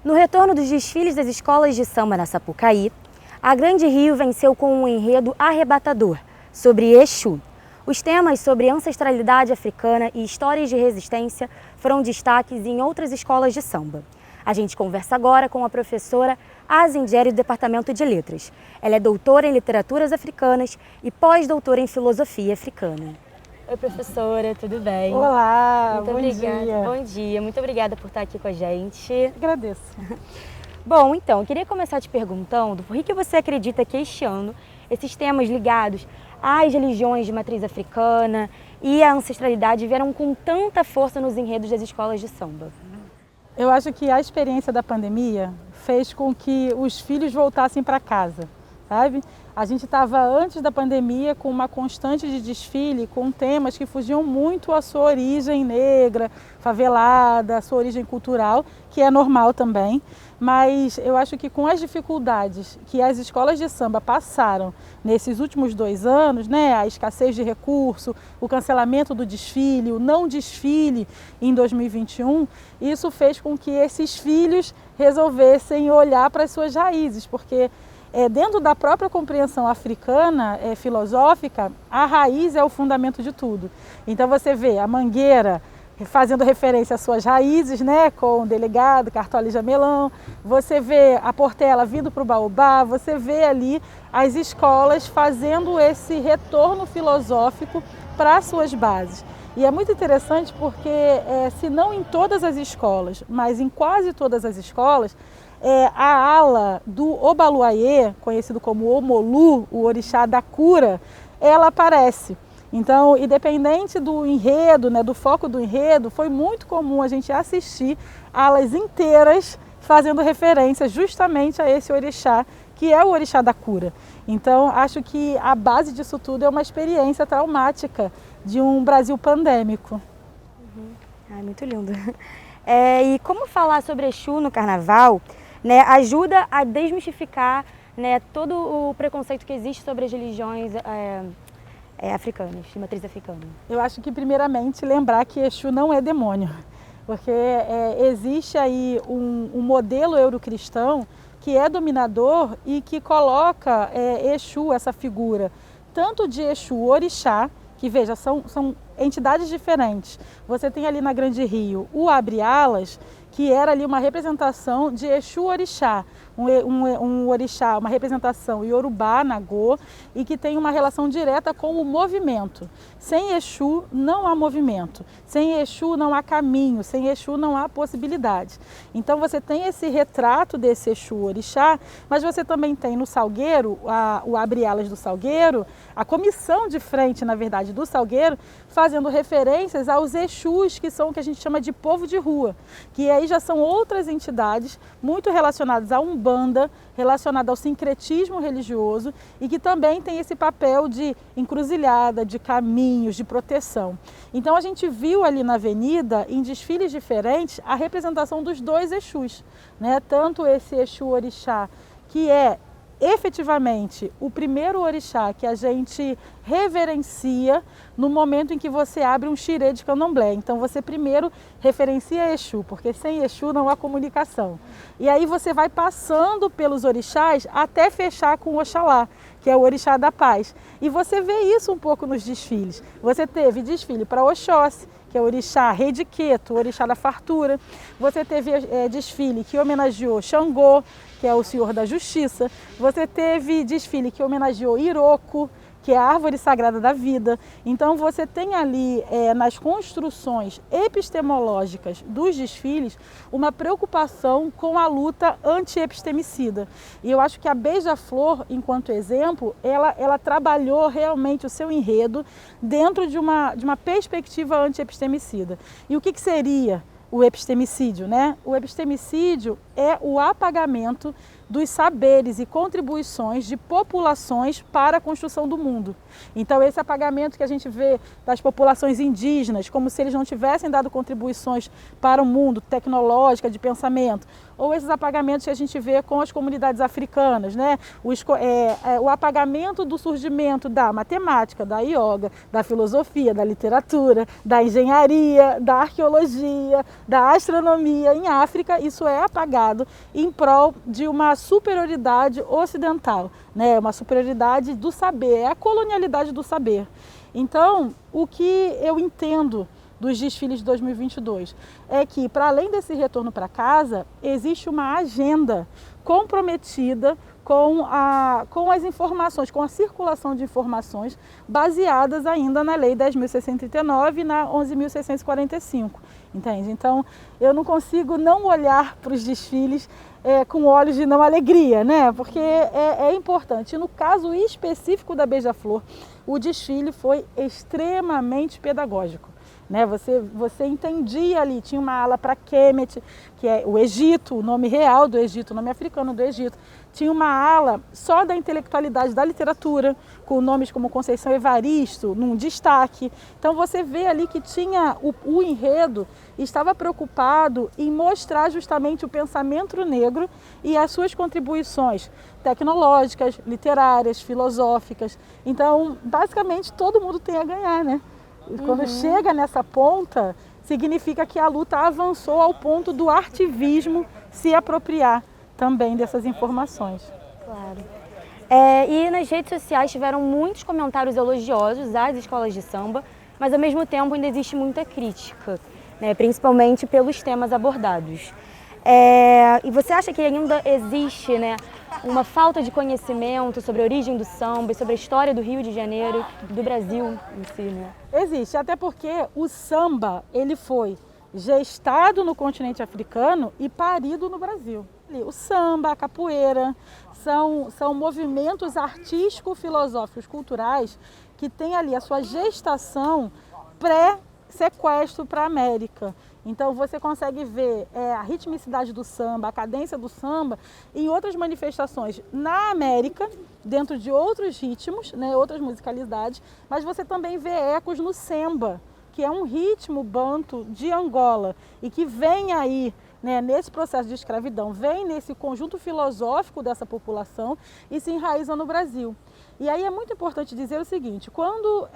No retorno dos desfiles das escolas de samba na Sapucaí, a Grande Rio venceu com um enredo arrebatador sobre Exu. Os temas sobre ancestralidade africana e histórias de resistência foram destaques em outras escolas de samba. A gente conversa agora com a professora Azingeri do Departamento de Letras. Ela é doutora em Literaturas Africanas e pós-doutora em Filosofia Africana. Oi, professora, tudo bem? Olá, bom obrigada. dia. Bom dia, muito obrigada por estar aqui com a gente. Agradeço. Bom, então, eu queria começar te perguntando por que você acredita que este ano esses temas ligados às religiões de matriz africana e à ancestralidade vieram com tanta força nos enredos das escolas de samba? Eu acho que a experiência da pandemia fez com que os filhos voltassem para casa, sabe? A gente estava antes da pandemia com uma constante de desfile com temas que fugiam muito à sua origem negra, favelada, à sua origem cultural, que é normal também. Mas eu acho que com as dificuldades que as escolas de samba passaram nesses últimos 2 anos, né, a escassez de recurso, o cancelamento do desfile, o não desfile em 2021, isso fez com que esses filhos resolvessem olhar para as suas raízes, porque dentro da própria compreensão africana, filosófica, a raiz é o fundamento de tudo. Então você vê a Mangueira fazendo referência às suas raízes, né, com o delegado, Cartola e Jamelão, você vê a Portela vindo para o Baobá, você vê ali as escolas fazendo esse retorno filosófico para as suas bases. E é muito interessante porque, se não em todas as escolas, mas em quase todas as escolas, a ala do Obaluayê, conhecido como Omolu, o orixá da cura, ela aparece. Então, independente do enredo, né, do foco do enredo, foi muito comum a gente assistir alas inteiras fazendo referência justamente a esse orixá, que é o orixá da cura. Então, acho que a base disso tudo é uma experiência traumática de um Brasil pandêmico. Ai, muito lindo. E como falar sobre Exu no carnaval, né, ajuda a desmistificar, né, todo o preconceito que existe sobre as religiões africanas, de matriz africana? Eu acho que, primeiramente, lembrar que Exu não é demônio, porque existe aí um modelo eurocristão que é dominador e que coloca Exu, essa figura, tanto de Exu orixá, que veja, são entidades diferentes. Você tem ali na Grande Rio o Abre-Alas, que era ali uma representação de Exu orixá, um orixá, uma representação Yorubá, Nagô, e que tem uma relação direta com o movimento. Sem Exu não há movimento, sem Exu não há caminho, sem Exu não há possibilidade. Então você tem esse retrato desse Exu orixá, mas você também tem no Salgueiro, o Abre-Alas do Salgueiro, a comissão de frente, na verdade, do Salgueiro, fazendo referências aos Exus, que são o que a gente chama de povo de rua, que aí já são outras entidades muito relacionadas à Umbanda, relacionadas ao sincretismo religioso e que também tem esse papel de encruzilhada, de caminhos, de proteção. Então a gente viu ali na avenida, em desfiles diferentes, a representação dos 2 Exus, né? Tanto esse Exu orixá, que é efetivamente o primeiro orixá que a gente reverencia no momento em que você abre um xirê de candomblé. Então você primeiro referencia Exu, porque sem Exu não há comunicação. E aí você vai passando pelos orixás até fechar com o Oxalá, que é o orixá da paz. E você vê isso um pouco nos desfiles. Você teve desfile para Oxóssi, que é o orixá rei de Queto, o orixá da fartura. Você teve desfile que homenageou Xangô, que é o senhor da justiça. Você teve desfile que homenageou Iroko, que é a árvore sagrada da vida. Então você tem ali, nas construções epistemológicas dos desfiles, uma preocupação com a luta anti-epistemicida. E eu acho que a Beija-Flor, enquanto exemplo, ela trabalhou realmente o seu enredo dentro de uma perspectiva anti-epistemicida. E o que seria o epistemicídio, né? O epistemicídio é o apagamento dos saberes e contribuições de populações para a construção do mundo. Então esse apagamento que a gente vê das populações indígenas, como se eles não tivessem dado contribuições para o mundo tecnológica, de pensamento, ou esses apagamentos que a gente vê com as comunidades africanas, né? O apagamento do surgimento da matemática, da yoga, da filosofia, da literatura, da engenharia, da arqueologia, da astronomia em África, isso é apagado em prol de uma superioridade ocidental, né? Uma superioridade do saber, é a colonialidade do saber. Então, o que eu entendo dos desfiles de 2022 é que, para além desse retorno para casa, existe uma agenda comprometida com as informações, com a circulação de informações baseadas ainda na Lei 10.639 e na 11.645, entende? Então, eu não consigo não olhar para os desfiles com olhos de não alegria, né? Porque é importante. No caso específico da Beija-Flor, o desfile foi extremamente pedagógico. Né? Você entendia ali, tinha uma ala para Kemet, que é o Egito, o nome real do Egito, o nome africano do Egito. Tinha uma ala só da intelectualidade da literatura, com nomes como Conceição Evaristo, num destaque. Então você vê ali que tinha o enredo, estava preocupado em mostrar justamente o pensamento negro e as suas contribuições tecnológicas, literárias, filosóficas. Então, basicamente, todo mundo tem a ganhar, né? Quando chega nessa ponta, significa que a luta avançou ao ponto do artivismo se apropriar também dessas informações. Claro. E nas redes sociais tiveram muitos comentários elogiosos às escolas de samba, mas ao mesmo tempo ainda existe muita crítica, né, principalmente pelos temas abordados. E você acha que ainda existe, né, uma falta de conhecimento sobre a origem do samba e sobre a história do Rio de Janeiro, do Brasil em si, né? Existe, até porque o samba ele foi gestado no continente africano e parido no Brasil. O samba, a capoeira, são movimentos artístico-filosóficos, culturais, que têm ali a sua gestação pré-sequestro para a América. Então você consegue ver a ritmicidade do samba, a cadência do samba em outras manifestações na América, dentro de outros ritmos, né, outras musicalidades, mas você também vê ecos no semba, que é um ritmo banto de Angola e que vem aí, né, nesse processo de escravidão, vem nesse conjunto filosófico dessa população e se enraiza no Brasil. E aí é muito importante dizer o seguinte, quando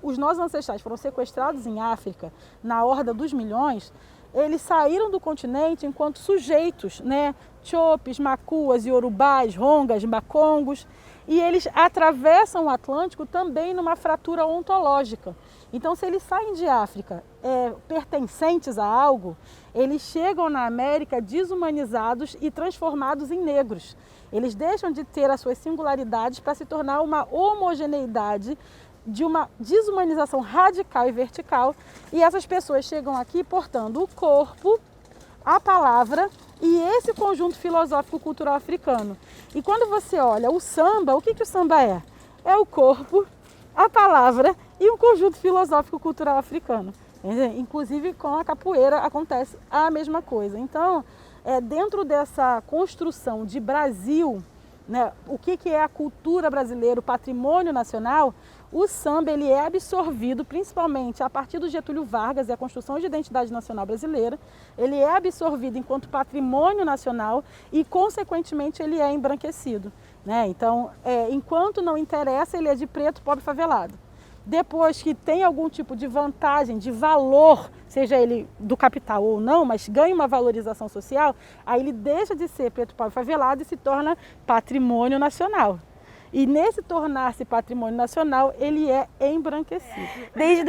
os nossos ancestrais foram sequestrados em África, na Horda dos Milhões, eles saíram do continente enquanto sujeitos, né? Chopes, macuas, iorubás, rongas, macongos, e eles atravessam o Atlântico também numa fratura ontológica. Então, se eles saem de África pertencentes a algo, eles chegam na América desumanizados e transformados em negros. Eles deixam de ter as suas singularidades para se tornar uma homogeneidade de uma desumanização radical e vertical. E essas pessoas chegam aqui portando o corpo, a palavra e esse conjunto filosófico-cultural africano. E quando você olha o samba, o que o samba é? É o corpo, a palavra e um conjunto filosófico-cultural africano. Inclusive com a capoeira acontece a mesma coisa. Então, dentro dessa construção de Brasil, né, o que é a cultura brasileira, o patrimônio nacional, o samba ele é absorvido principalmente a partir do Getúlio Vargas e a construção de identidade nacional brasileira. Ele é absorvido enquanto patrimônio nacional e, consequentemente, ele é embranquecido, né? Então, enquanto não interessa, ele é de preto, pobre, favelado. Depois que tem algum tipo de vantagem, de valor, seja ele do capital ou não, mas ganha uma valorização social, aí ele deixa de ser preto, pobre, favelado e se torna patrimônio nacional. E nesse tornar-se patrimônio nacional, ele é embranquecido. Desde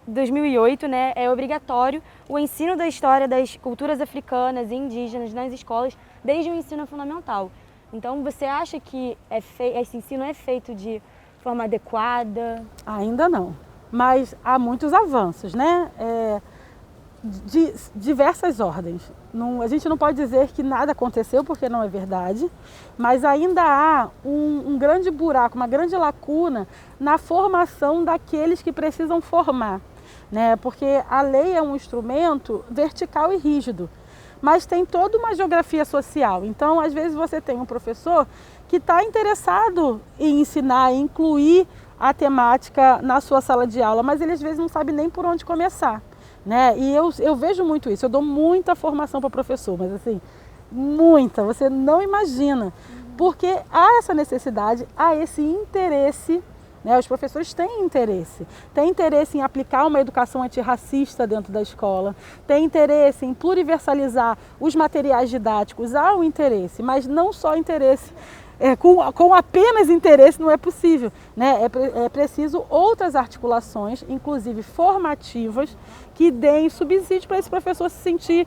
2008, né, é obrigatório o ensino da história das culturas africanas e indígenas nas escolas, desde o ensino fundamental. Então, você acha que esse ensino é feito de forma adequada? Ainda não, mas há muitos avanços, né? De diversas ordens. A gente não pode dizer que nada aconteceu, porque não é verdade, mas ainda há um grande buraco, uma grande lacuna na formação daqueles que precisam formar, né? Porque a lei é um instrumento vertical e rígido, mas tem toda uma geografia social. Então, às vezes você tem um professor que está interessado em ensinar, em incluir a temática na sua sala de aula, mas ele às vezes não sabe nem por onde começar, né? E eu vejo muito isso, eu dou muita formação para professor, mas assim, muita, você não imagina, porque há essa necessidade, há esse interesse, né? Os professores têm interesse em aplicar uma educação antirracista dentro da escola, têm interesse em pluriversalizar os materiais didáticos, há um interesse, mas não só interesse. Com apenas interesse não é possível, né? É preciso outras articulações, inclusive formativas, que deem subsídio para esse professor se sentir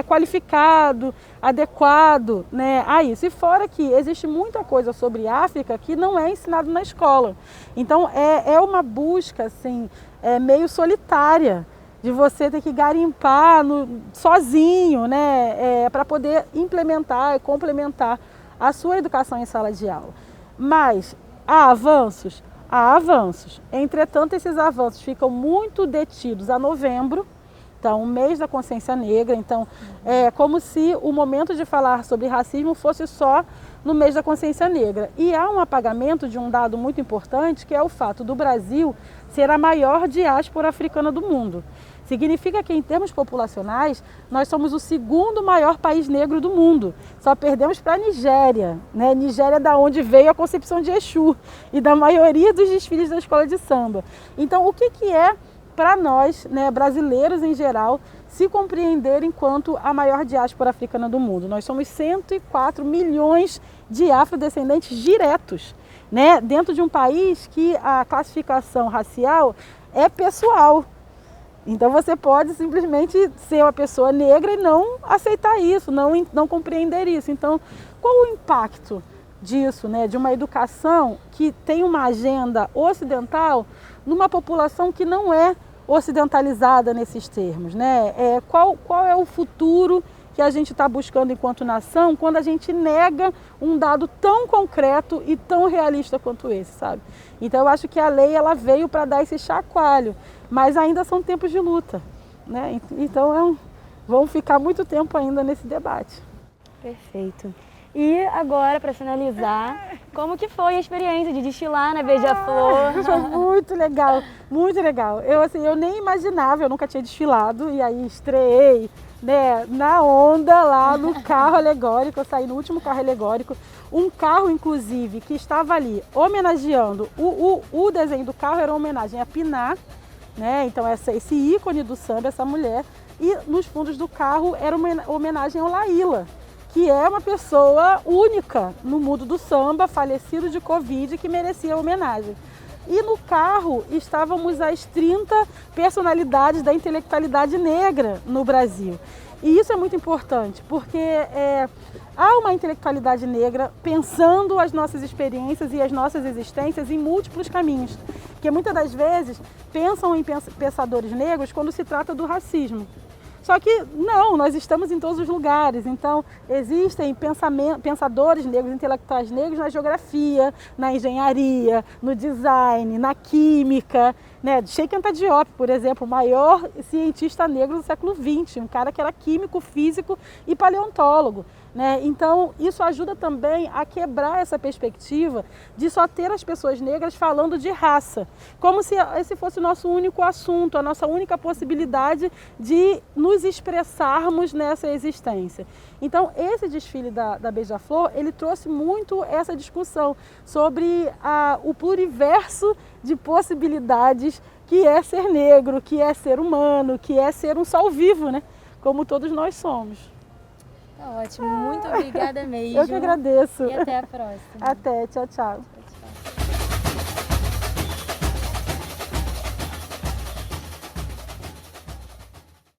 qualificado, adequado, né, a isso. E fora que existe muita coisa sobre África que não é ensinado na escola. Então é uma busca assim, meio solitária, de você ter que garimpar sozinho, né, para poder implementar e complementar a sua educação em sala de aula. Mas há avanços? Há avanços. Entretanto, esses avanços ficam muito detidos a novembro, então, o mês da consciência negra. Então, é como se o momento de falar sobre racismo fosse só no mês da consciência negra. E há um apagamento de um dado muito importante, que é o fato do Brasil ser a maior diáspora africana do mundo. Significa que, em termos populacionais, nós somos o segundo maior país negro do mundo. Só perdemos para a Nigéria, né? Nigéria é da onde veio a concepção de Exu e da maioria dos desfiles da escola de samba. Então, o que é para nós, né, brasileiros em geral, se compreender enquanto a maior diáspora africana do mundo? Nós somos 104 milhões de afrodescendentes diretos, né? Dentro de um país que a classificação racial é pessoal. Então você pode simplesmente ser uma pessoa negra e não aceitar isso, não compreender isso. Então, qual o impacto disso, né, de uma educação que tem uma agenda ocidental numa população que não é ocidentalizada nesses termos, né? Qual é o futuro que a gente está buscando enquanto nação quando a gente nega um dado tão concreto e tão realista quanto esse, sabe? Então eu acho que a lei ela veio para dar esse chacoalho, mas ainda são tempos de luta, né? Então vamos ficar muito tempo ainda nesse debate. Perfeito. E agora, para finalizar, como que foi a experiência de desfilar na Beija-Flor? Foi muito legal, muito legal. Eu nem imaginava, eu nunca tinha desfilado, e aí estreei, né, na onda lá no carro alegórico. Eu saí no último carro alegórico, um carro inclusive que estava ali homenageando, o desenho do carro era uma homenagem a Pinar, né? Então esse ícone do samba, essa mulher, e nos fundos do carro era uma homenagem ao Laíla, que é uma pessoa única no mundo do samba, falecido de Covid, que merecia homenagem. E no carro estávamos as 30 personalidades da intelectualidade negra no Brasil. E isso é muito importante, porque há uma intelectualidade negra pensando as nossas experiências e as nossas existências em múltiplos caminhos. Porque muitas das vezes pensam em pensadores negros quando se trata do racismo. Só que não, nós estamos em todos os lugares, então existem pensadores negros, intelectuais negros na geografia, na engenharia, no design, na química, né? Cheikh Anta Diop, por exemplo, o maior cientista negro do século XX, um cara que era químico, físico e paleontólogo, né? Então isso ajuda também a quebrar essa perspectiva de só ter as pessoas negras falando de raça, como se esse fosse o nosso único assunto, a nossa única possibilidade de nos expressarmos nessa existência. Então esse desfile da Beija-Flor, ele trouxe muito essa discussão sobre o pluriverso de possibilidades que é ser negro, que é ser humano, que é ser um sol vivo, né? Como todos nós somos. Tá ótimo, muito obrigada mesmo. Eu que agradeço. E até a próxima. Até, tchau, tchau.